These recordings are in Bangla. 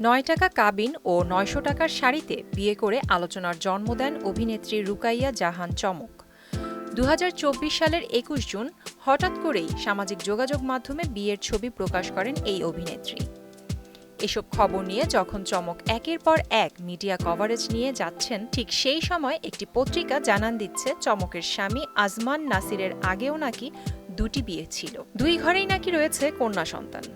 ৯ টাকা কাবিন ও ৯০০ টাকার শাড়িতে বিয়ে করে আলোচনার জন্ম দেন অভিনেত্রী রুকাইয়া জাহান চমক। ২০২৪ সালের ২১ জুন হঠাৎ করেই সামাজিক যোগাযোগ মাধ্যমে বিয়ের ছবি প্রকাশ করেন এই অভিনেত্রী। এসব খবর নিয়ে যখন চমক একের পর এক মিডিয়া কভারেজ নিয়ে যাচ্ছেন, ঠিক সেই সময় একটি পত্রিকা জানান দিচ্ছে চমকের স্বামী আজমান নাসিরের আগেও নাকি দুটি বিয়ে ছিল। দুই ঘরেই নাকি রয়েছে কন্যা সন্তান।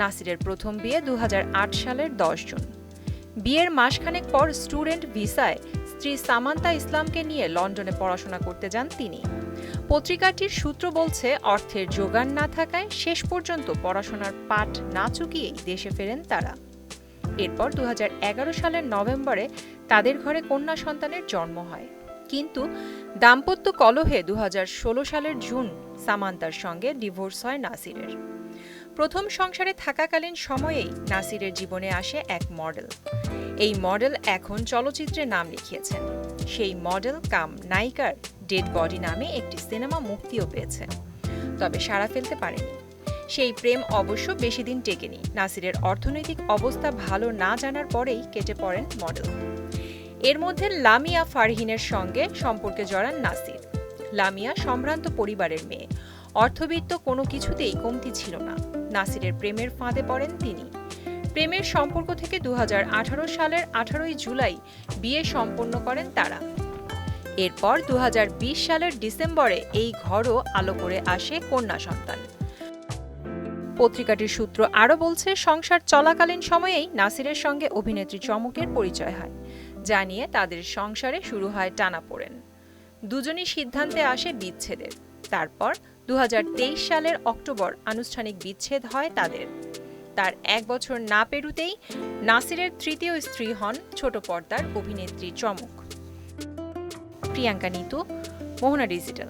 নাসিরের প্রথম বিয়ে ২০০৮ সালের ১০ জুন। বিয়ের মাসখানেক পর স্টুডেন্ট ভিসায় স্ত্রী সামান্তা ইসলামকে নিয়ে লন্ডনে পড়াশোনা করতে যান তিনি। পত্রিকাটির সূত্র বলছে, অর্থের জোগান না থাকায় শেষ পর্যন্ত পড়াশোনার পাঠ না চুকিয়েই দেশে ফেরেন তারা। এরপর ২০১১ সালের নভেম্বরে তাদের ঘরে কন্যা সন্তানের জন্ম হয়। কিন্তু দাম্পত্য কলহে ২০১৬ সালের জুন সামান্তার সঙ্গে ডিভোর্স হয় নাসিরের। প্রথম সংসারে থাকাকালীন সময়েই নাসিরের জীবনে আসে এক মডেল। এই মডেল এখন চলচ্চিত্রে নাম লিখিয়েছেন। সেই মডেল কাম নায়িকার ডেড বডি নামে একটি সিনেমা মুক্তিও পেয়েছে, তবে সাড়া ফেলতে পারেনি। সেই প্রেম অবশ্য বেশি দিন টেকেনি। নাসিরের অর্থনৈতিক অবস্থা ভালো না জানার পরেই কেটে পড়েন মডেল। এর মধ্যে লামিয়া ফারহিনের সঙ্গে সম্পর্কে জড়ান নাসির। লামিয়া সম্ভ্রান্ত পরিবারের মেয়ে, অর্থবিত্ত কোনো কিছুতেই কমতি ছিল না। নাসিরের প্রেমের ফাঁদে পড়েন তিনি। প্রেমের সম্পর্ক থেকে ২০১৮ সালের ১৮ জুলাই বিয়ে সম্পন্ন করেন তারা। এরপর ২০২০ সালের ডিসেম্বরে এই ঘরও আলো করে আসে কন্যা সন্তান। পত্রিকাটির সূত্র আরও বলছে, সংসার চলাকালীন সময়েই নাসিরের সঙ্গে অভিনেত্রী চমকের পরিচয় হয়, যা নিয়ে তাদের সংসারে শুরু হয় টানাপোড়েন। দুজনই সিদ্ধান্তে আসে বিচ্ছেদের। তারপর ২০২৩ সালের অক্টোবর আনুষ্ঠানিক বিচ্ছেদ হয় তাদের। তার ১ বছর না পেরুতেই নাসিরের তৃতীয় স্ত্রী হন ছোট পর্দার অভিনেত্রী চমক। প্রিয়াঙ্কা নিতু, মোহনা ডিজিটাল।